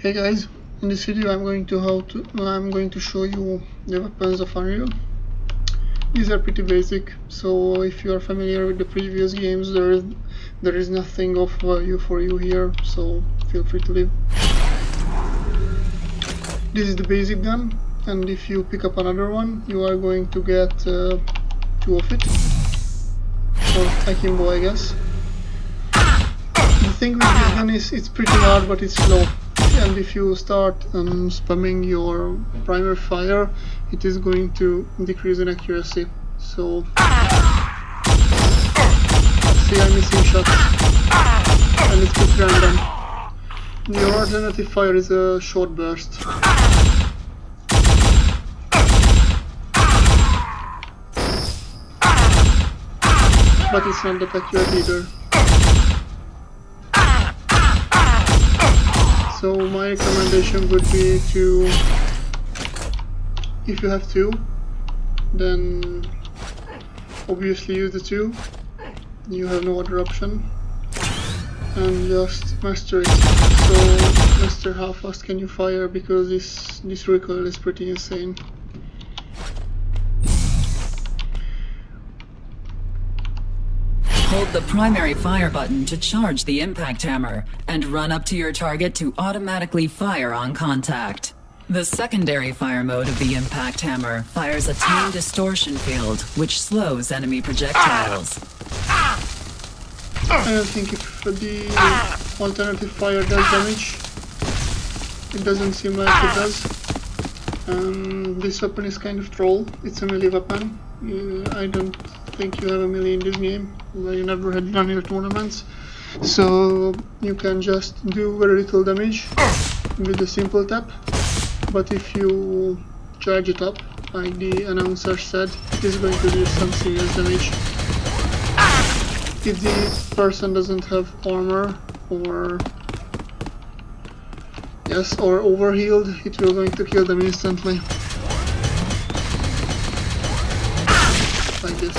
Hey guys, in this video I'm going to show you the weapons of Unreal. These are pretty basic, so if you are familiar with the previous games, there is nothing of value for you here, so feel free to leave. This is the basic gun, and if you pick up another one, you are going to get two of it, or akimbo, I guess. The thing with this gun is it's pretty hard, but it's slow. And if you start spamming your primary fire, it is going to decrease in accuracy. So, see, I'm missing shots, and it's pretty random. Your alternative fire is a short burst. But it's not that accurate either. So my recommendation would be to, if you have two, then obviously use the two. You have no other option, and just master it. So master how fast can you fire, because this recoil is pretty insane. Hold the primary fire button to charge the impact hammer, and run up to your target to automatically fire on contact. The secondary fire mode of the impact hammer fires a tame distortion field, which slows enemy projectiles. I don't think if the alternative fire does damage. It doesn't seem like it does. This weapon is kind of troll. It's a melee weapon. I don't think you have a melee in this game. You never had none in your tournaments, so you can just do very little damage with a simple tap. But if you charge it up, like the announcer said, it is going to do some serious damage. If the person doesn't have armor or overhealed, it will going to kill them instantly. Like this.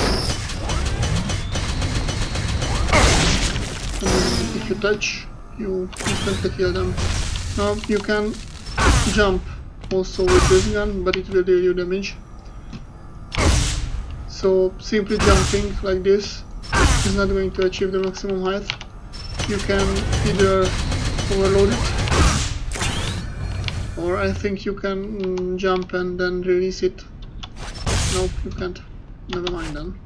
And if you touch, you instantly kill them. Now you can jump also with this gun, but it will deal you damage. So simply jumping like this is not going to achieve the maximum height. You can either overload it, or I think you can jump and then release it. Nope, you can't. Never mind then.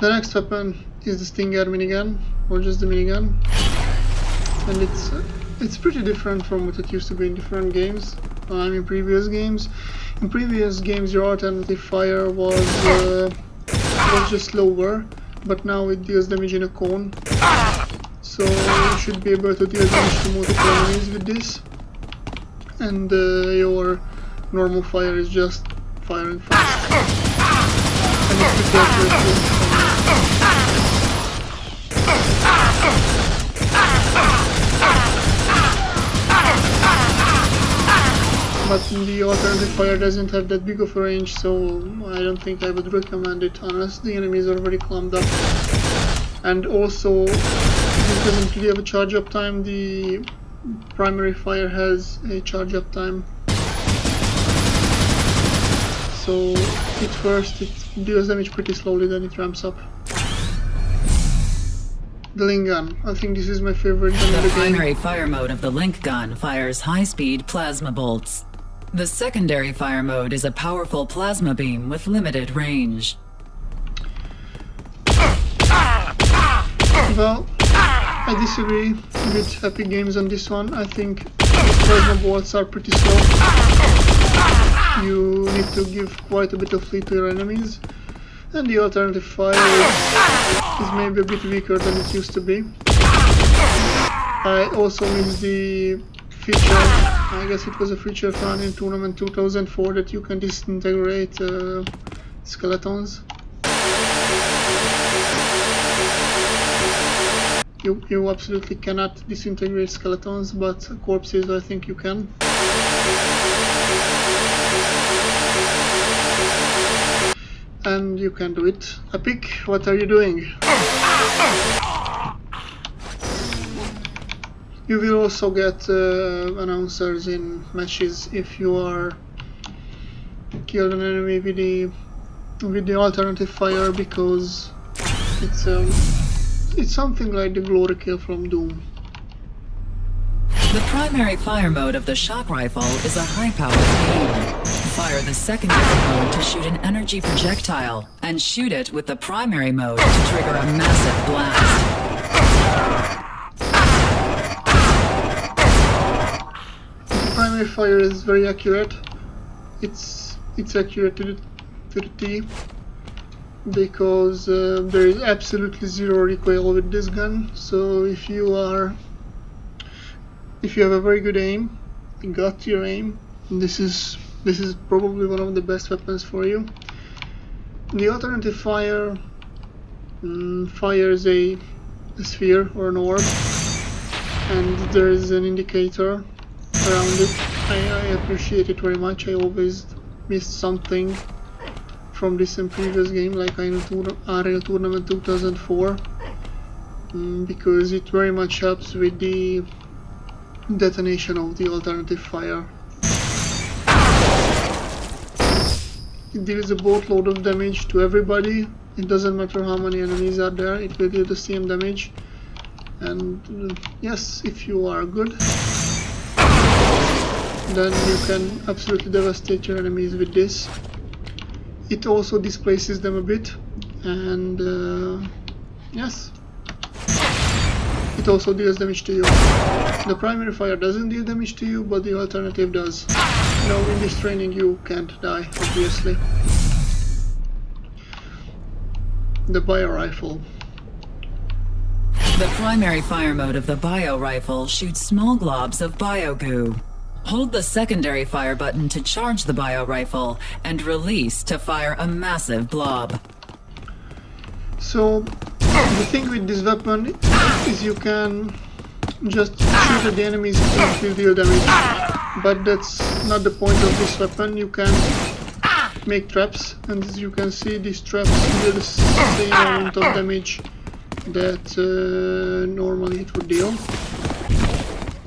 The next weapon is the Stinger minigun, or just the minigun, and it's pretty different from what it used to be in different games. In previous games. In previous games, your alternative fire was just lower, but now it deals damage in a cone. So you should be able to deal damage to multiple enemies with this, and your normal fire is just firing fast. And it's pretty accurate. But the alternative fire doesn't have that big of a range, so I don't think I would recommend it unless the enemies are very clumped up. And also, it doesn't really have a charge up time. The primary fire has a charge up time. So at first it deals damage pretty slowly, then it ramps up. The Link Gun. I think this is my favorite gun in the game. The primary fire mode of the Link Gun fires high-speed plasma bolts. The secondary fire mode is a powerful plasma beam with limited range. Well, I disagree with Epic Games on this one. I think the plasma bolts are pretty slow. You need to give quite a bit of lead to your enemies, and the alternative fire is maybe a bit weaker than it used to be. I also miss the feature, I guess it was a feature found in Tournament 2004, that you can disintegrate skeletons. You absolutely cannot disintegrate skeletons, but corpses I think you can. And you can do it. Epic, what are you doing? You will also get announcers in matches if you are killed an enemy with the alternative fire, because it's something like the glory kill from Doom. The primary fire mode of the shock rifle is a high-powered aim. Fire the secondary mode to shoot an energy projectile, and shoot it with the primary mode to trigger a massive blast. The primary fire is very accurate. It's accurate to the T, because there is absolutely zero recoil with this gun. So if you have a very good aim, got your aim, this is probably one of the best weapons for you. The alternative fire fires a sphere or an orb, and there is an indicator around it. I appreciate it very much. I always missed something from this in previous game, like Unreal Tournament 2004, because it very much helps with the detonation of the alternative fire. It deals a boatload of damage to everybody. It doesn't matter how many enemies are there, it will do the same damage. And yes, if you are good, then you can absolutely devastate your enemies with this. It also displaces them a bit, and yes, it also deals damage to you. The primary fire doesn't deal damage to you, but the alternative does. Now in this training you can't die, obviously. The bio rifle. The primary fire mode of the bio rifle shoots small globs of bio goo. Hold the secondary fire button to charge the bio rifle, and release to fire a massive blob. So the thing with this weapon is you can just shoot at the enemies and it will deal damage, but that's not the point of this weapon. You can make traps, and as you can see, these traps deal the same amount of damage that normally it would deal.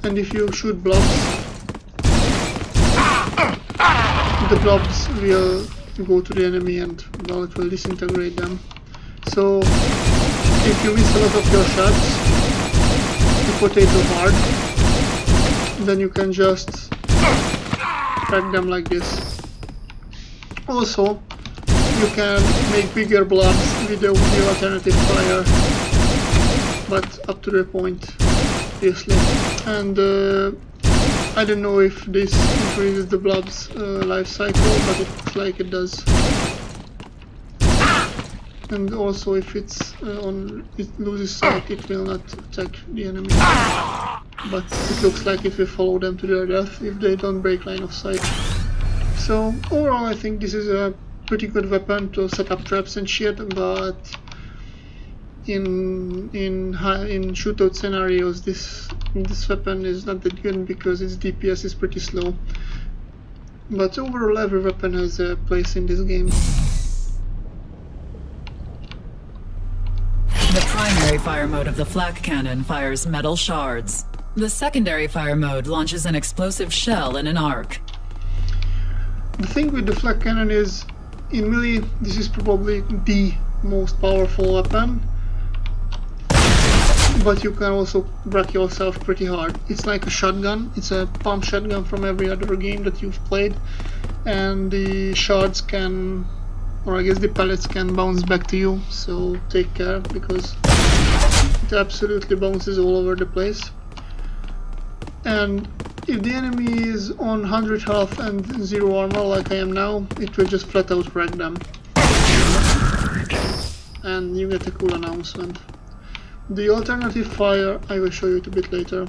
And if you shoot blobs, the blobs will go to the enemy and, well, it will disintegrate them. So if you miss a lot of your shots, you potato hard, then you can just crack them like this. Also, you can make bigger blobs with the alternative fire, but up to the point, obviously. And I don't know if this increases the blob's life cycle, but it looks like it does. And also, if it loses sight, it will not attack the enemy. But it looks like it will follow them to their death if they don't break line of sight. So overall, I think this is a pretty good weapon to set up traps and shit, but in shootout scenarios, this weapon is not that good because its DPS is pretty slow. But overall, every weapon has a place in this game. The primary fire mode of the flak cannon fires metal shards. The secondary fire mode launches an explosive shell in an arc. The thing with the flak cannon is, in melee, this is probably the most powerful weapon, but you can also wreck yourself pretty hard. It's like a shotgun. It's a pump shotgun from every other game that you've played, and the shards can, or I guess the pellets can bounce back to you, so take care, because it absolutely bounces all over the place. And if the enemy is on 100 health and 0 armor like I am now, it will just flat out wreck them. And you get a cool announcement. The alternative fire, I will show you it a bit later.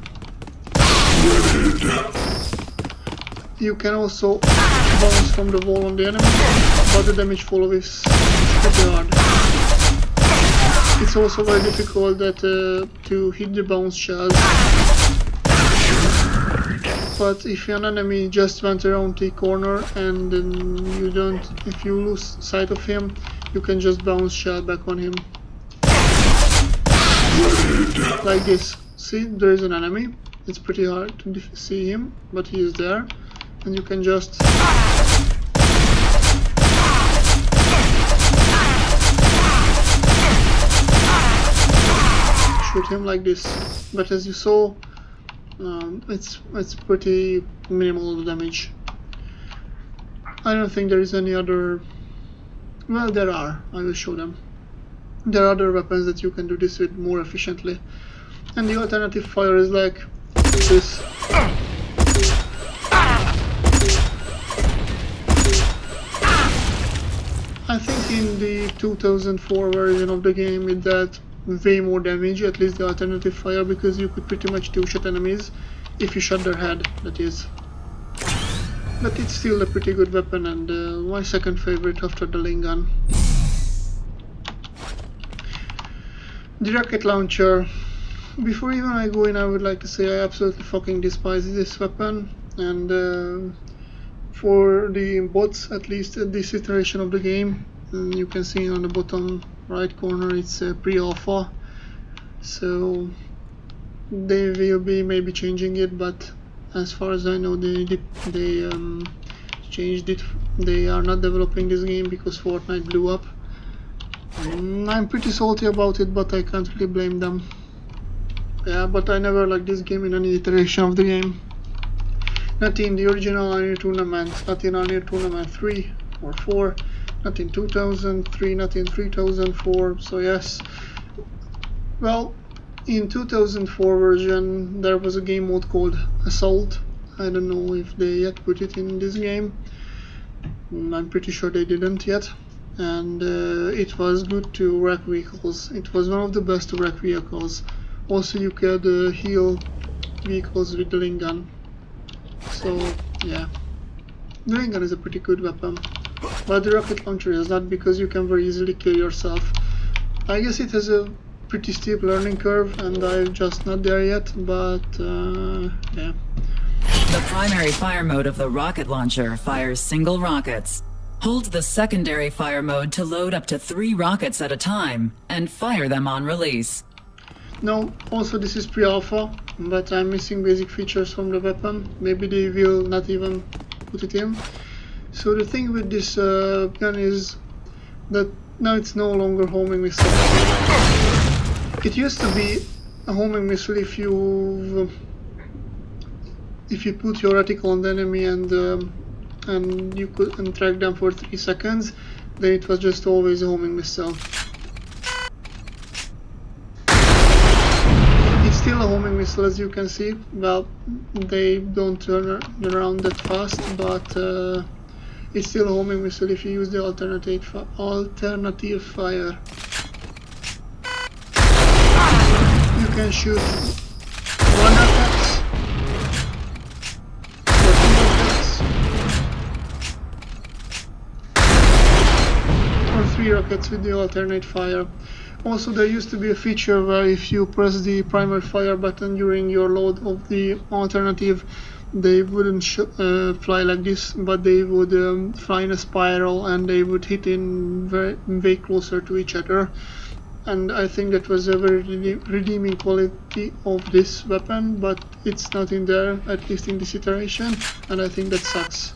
You can also bounce from the wall on the enemy, but the damage follow is pretty hard. It's also very difficult to hit the bounce shells. But if an enemy just went around the corner and then if you lose sight of him, you can just bounce shell back on him. Like this. See, there is an enemy. It's pretty hard to see him, but he is there, and you can just shoot him like this. But as you saw, it's pretty minimal damage. I don't think there is any other. Well, there are. I will show them. There are other weapons that you can do this with more efficiently. And the alternative fire is like this. I think in the 2004 version of the game it did way more damage, at least the alternative fire, because you could pretty much two-shot enemies if you shot their head, that is. But it's still a pretty good weapon, and my second favorite after the Ling gun. The rocket launcher. Before even I go in, I would like to say I absolutely fucking despise this weapon, and for the bots, at least at this iteration of the game, you can see on the bottom right corner it's pre-alpha, so they will be maybe changing it, but as far as I know they changed it. They are not developing this game because Fortnite blew up. I'm pretty salty about it, but I can't really blame them. Yeah, but I never liked this game in any iteration of the game. Not in the original Unreal Tournament, not in Unreal Tournament 3 or 4, not in 2003, not in 3004, so yes. Well, in 2004 version there was a game mode called Assault. I don't know if they yet put it in this game. I'm pretty sure they didn't yet. And it was good to wreck vehicles. It was one of the best to wreck vehicles. Also you could heal vehicles with the Ling gun. So yeah, the Ling gun is a pretty good weapon. But the rocket launcher is not, because you can very easily kill yourself. I guess it has a pretty steep learning curve and I'm just not there yet, but yeah. The primary fire mode of the rocket launcher fires single rockets. Hold the secondary fire mode to load up to 3 rockets at a time and fire them on release. No, also this is pre-alpha, but I'm missing basic features from the weapon. Maybe they will not even put it in. So the thing with this gun is that now it's no longer homing missile. It used to be a homing missile if you put your reticle on the enemy and you could track them for 3 seconds, then it was just always a homing missile. It's still a homing missile, as you can see. Well, they don't turn around that fast, but it's still a homing missile if you use the alternative fire. You can shoot 1 rocket, or 2 rockets, or 3 rockets with the alternate fire. Also, there used to be a feature where if you press the primary fire button during your load of the alternative, they wouldn't fly like this, but they would fly in a spiral and they would hit in way closer to each other. And I think that was a very redeeming quality of this weapon, but it's not in there, at least in this iteration, and I think that sucks.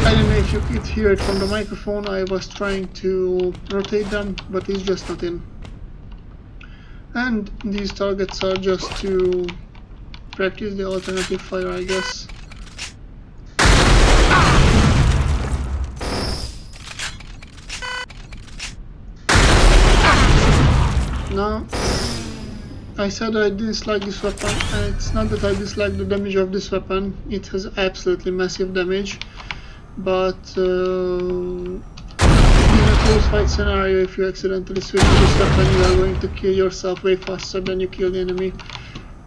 I don't know if you could hear it from the microphone. I was trying to rotate them, but it's just not in. And these targets are just to practice the alternative fire, I guess. Now, I said I dislike this weapon, and it's not that I dislike the damage of this weapon. It has absolutely massive damage, but in a close fight scenario, if you accidentally switch to this weapon, you are going to kill yourself way faster than you kill the enemy.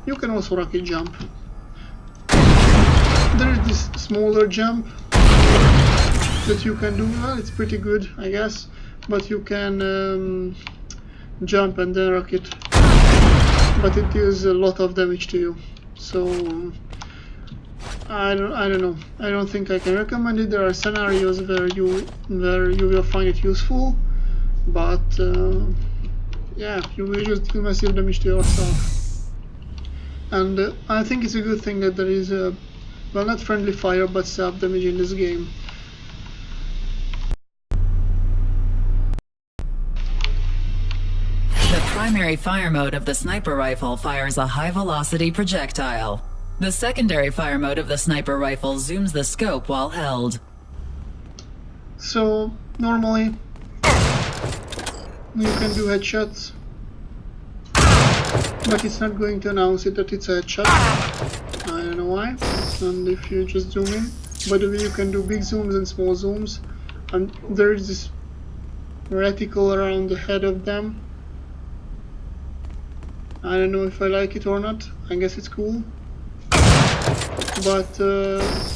You can also rocket jump. There is this smaller jump that you can do. Well, it's pretty good, I guess, but you can jump and then rocket, but it deals a lot of damage to you. So I don't know. I don't think I can recommend it. There are scenarios where you will find it useful, but yeah, you will just deal massive damage to yourself. And I think it's a good thing that there is a, well, not friendly fire but self-damage in this game. The primary fire mode of the sniper rifle fires a high-velocity projectile. The secondary fire mode of the sniper rifle zooms the scope while held. So normally you can do headshots, but it's not going to announce it that it's a headshot. I don't know why. And if you just zoom in, by the way, you can do big zooms and small zooms, and there is this reticle around the head of them. I don't know if I like it or not. I guess it's cool, but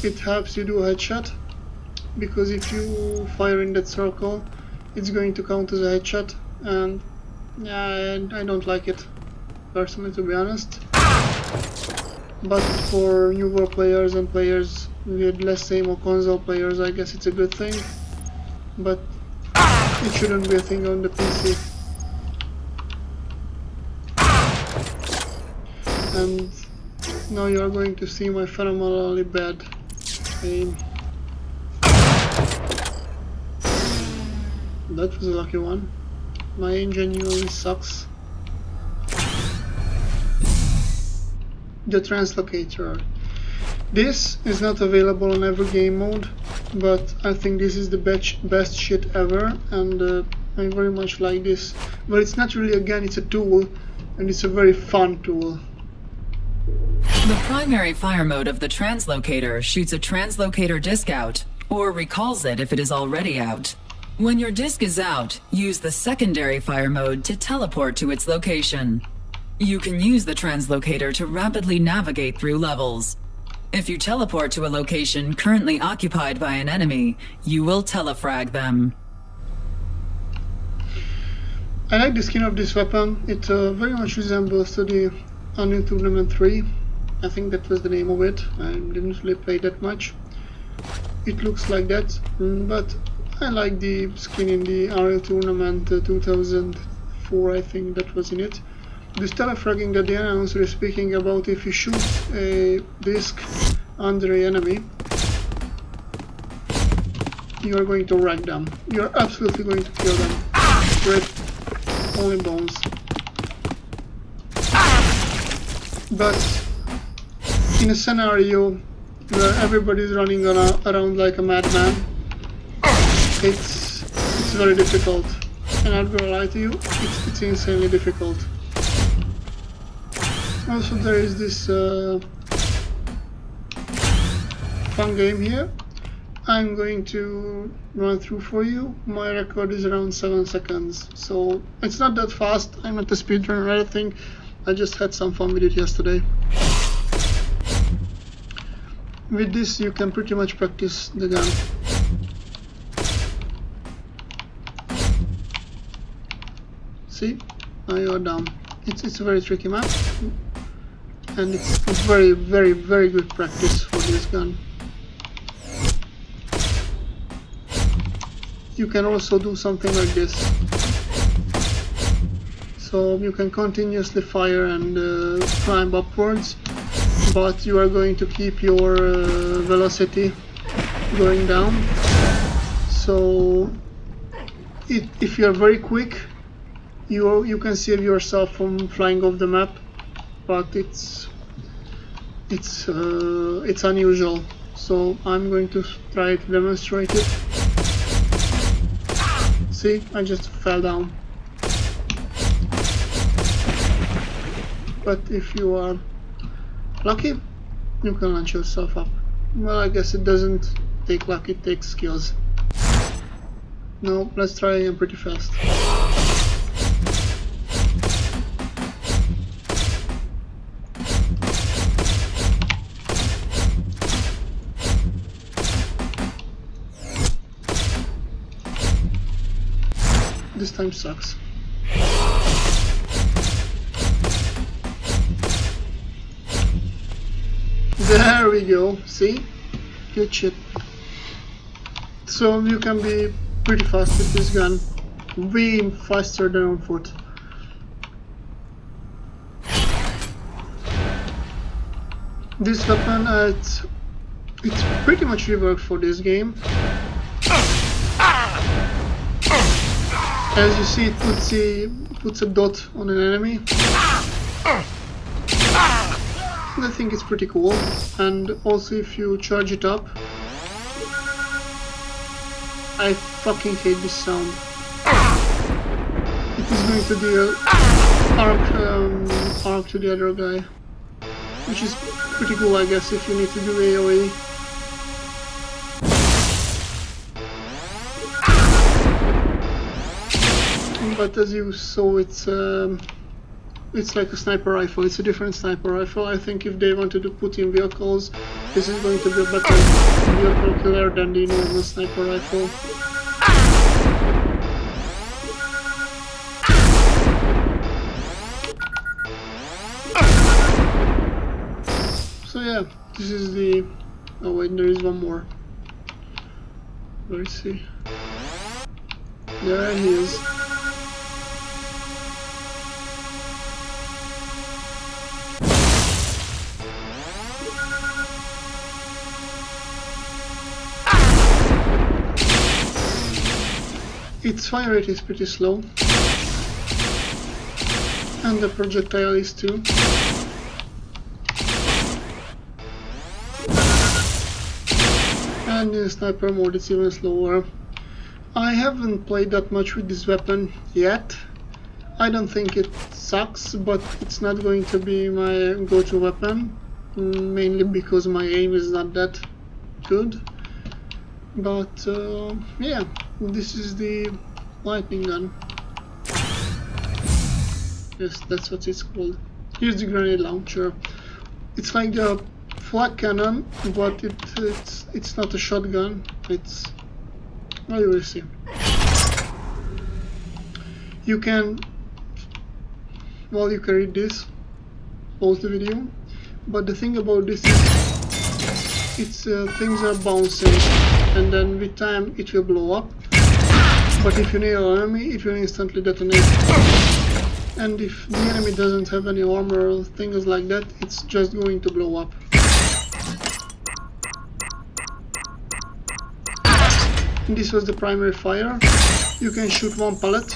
it helps you do a headshot, because if you fire in that circle, it's going to count as a headshot, and yeah, I don't like it personally, to be honest. But for newer players and players with less aim, or console players, I guess it's a good thing, but it shouldn't be a thing on the PC. And now you are going to see my phenomenally bad aim. That was a lucky one. My aim genuinely sucks. The translocator. This is not available on every game mode, but I think this is the best shit ever, and I very much like this. But it's not really, again, it's a tool, and it's a very fun tool. The primary fire mode of the translocator shoots a translocator disc out, or recalls it if it is already out. When your disc is out, use the secondary fire mode to teleport to its location. You can use the translocator to rapidly navigate through levels. If you teleport to a location currently occupied by an enemy, you will telefrag them. I like the skin of this weapon. It very much resembles to the Unreal Tournament 3. I think that was the name of it. I didn't really play that much. It looks like that, but I like the skin in the Unreal Tournament 2004, I think that was in it. This telefragging that the announcer is speaking about, if you shoot a disc under an enemy, you are going to wreck them. You are absolutely going to kill them with only bones. But in a scenario where everybody's running around like a madman, it's very difficult. And I'm not gonna lie to you, it's insanely difficult. Also, there is this fun game here. I'm going to run through for you. My record is around 7 seconds, so it's not that fast. I'm not a speedrunner or anything. I just had some fun with it yesterday. With this, you can pretty much practice the gun. See? Now you're down. It's a very tricky map, and it's very, very, very good practice for this gun. You can also do something like this. So you can continuously fire and climb upwards, but you are going to keep your velocity going down. So if you are very quick, you can save yourself from flying off the map, but it's unusual. So I'm going to try to demonstrate it. See, I just fell down. But if you are lucky, you can launch yourself up. Well, I guess it doesn't take luck, it takes skills. No, let's try again pretty fast. This time sucks. There we go, see? Good shit. So you can be pretty fast with this gun, way faster than on foot. This weapon, it's pretty much reworked for this game. As you see, it puts a dot on an enemy. I think it's pretty cool. And also, if you charge it up, I fucking hate this sound. It is going to do arc to the other guy, which is pretty cool, I guess, if you need to do AoE. But as you saw, it's like a sniper rifle. It's a different sniper rifle. I think if they wanted to put in vehicles, this is going to be a better vehicle killer than the normal sniper rifle. So yeah, this is the... Oh wait, there is one more. Where is he? There he is. Its fire rate is pretty slow, and the projectile is too. And in sniper mode it's even slower. I haven't played that much with this weapon yet. I don't think it sucks, but it's not going to be my go-to weapon, mainly because my aim is not that good. But yeah, this is the lightning gun. Yes, that's what it's called. Here's the grenade launcher. It's like the flak cannon, but it's not a shotgun. It's... well, you will see. You can... well, you can read this, pause the video, but the thing about this is it's things are bouncing, and then with time it will blow up. But if you nail an enemy, it will instantly detonate. And if the enemy doesn't have any armor or things like that, it's just going to blow up. This was the primary fire. You can shoot one pellet,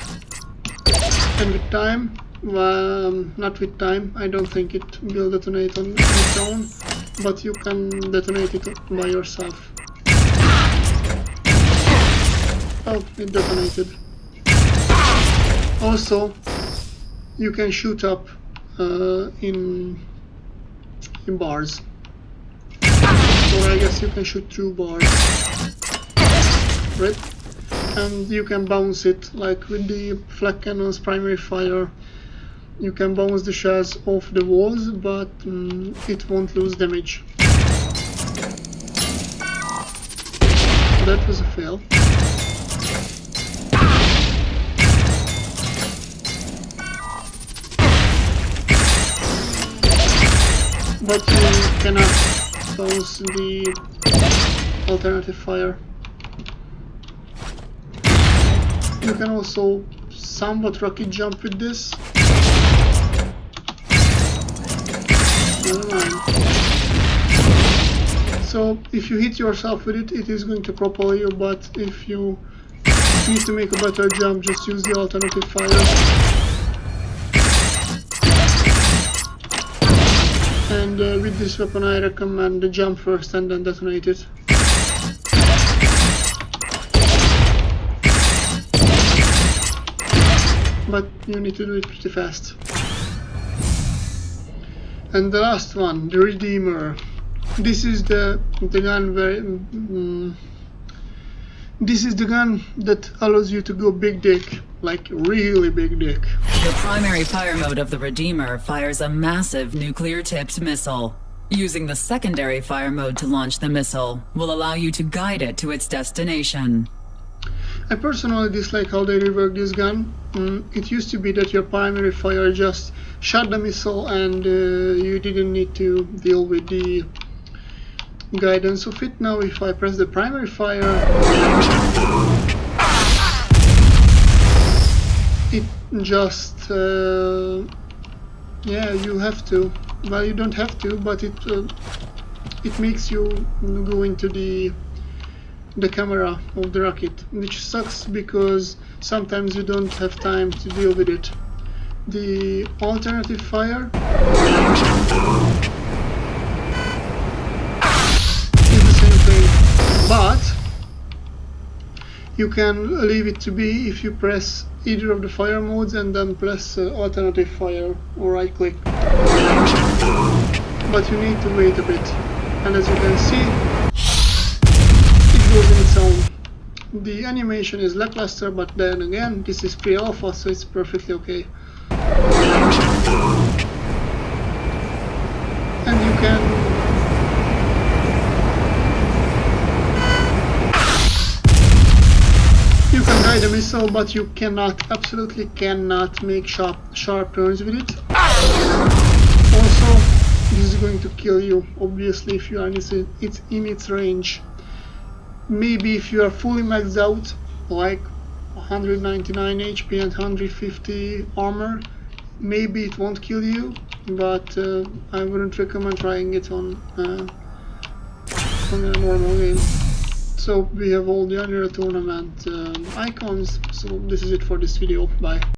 and with time, not with time, I don't think it will detonate on its own, but you can detonate it by yourself. Oh, it detonated. Also, you can shoot up in bars. Or I guess you can shoot through bars. Right? And you can bounce it, like with the flak cannon's primary fire. You can bounce the shells off the walls, but it won't lose damage. That was a fail. But you cannot bounce the alternative fire. You can also somewhat rocket jump with this. Never mind. So if you hit yourself with it, it is going to propel you, but if you need to make a better jump, just use the alternative fire. And with this weapon I recommend the jump first and then detonate it. But you need to do it pretty fast. And the last one, the Redeemer. This is the gun where this is the gun that allows you to go big dick, like really big dick. The primary fire mode of the Redeemer fires a massive nuclear-tipped missile. Using the secondary fire mode to launch the missile will allow you to guide it to its destination. I personally dislike how they reworked this gun. It used to be that your primary fire just shot the missile and you didn't need to deal with the guidance of it. Now if I press the primary fire, it just yeah, you have to well, you don't have to, but it makes you go into the camera of the rocket, which sucks because sometimes you don't have time to deal with it. The alternative fire is the same thing, but you can leave it to be if you press either of the fire modes and then press alternative fire or right click. But you need to wait a bit, and as you can see, it goes in its own. The animation is lackluster, but then again, this is pre-alpha, so it's perfectly okay. And you can guide a missile, but you cannot, absolutely cannot make sharp turns with it. Also, this is going to kill you, obviously, if you are in its range. Maybe if you are fully maxed out, like 199 HP and 150 armor, maybe it won't kill you, but I wouldn't recommend trying it on a normal game. So we have all the Unreal Tournament icons, so this is it for this video, bye.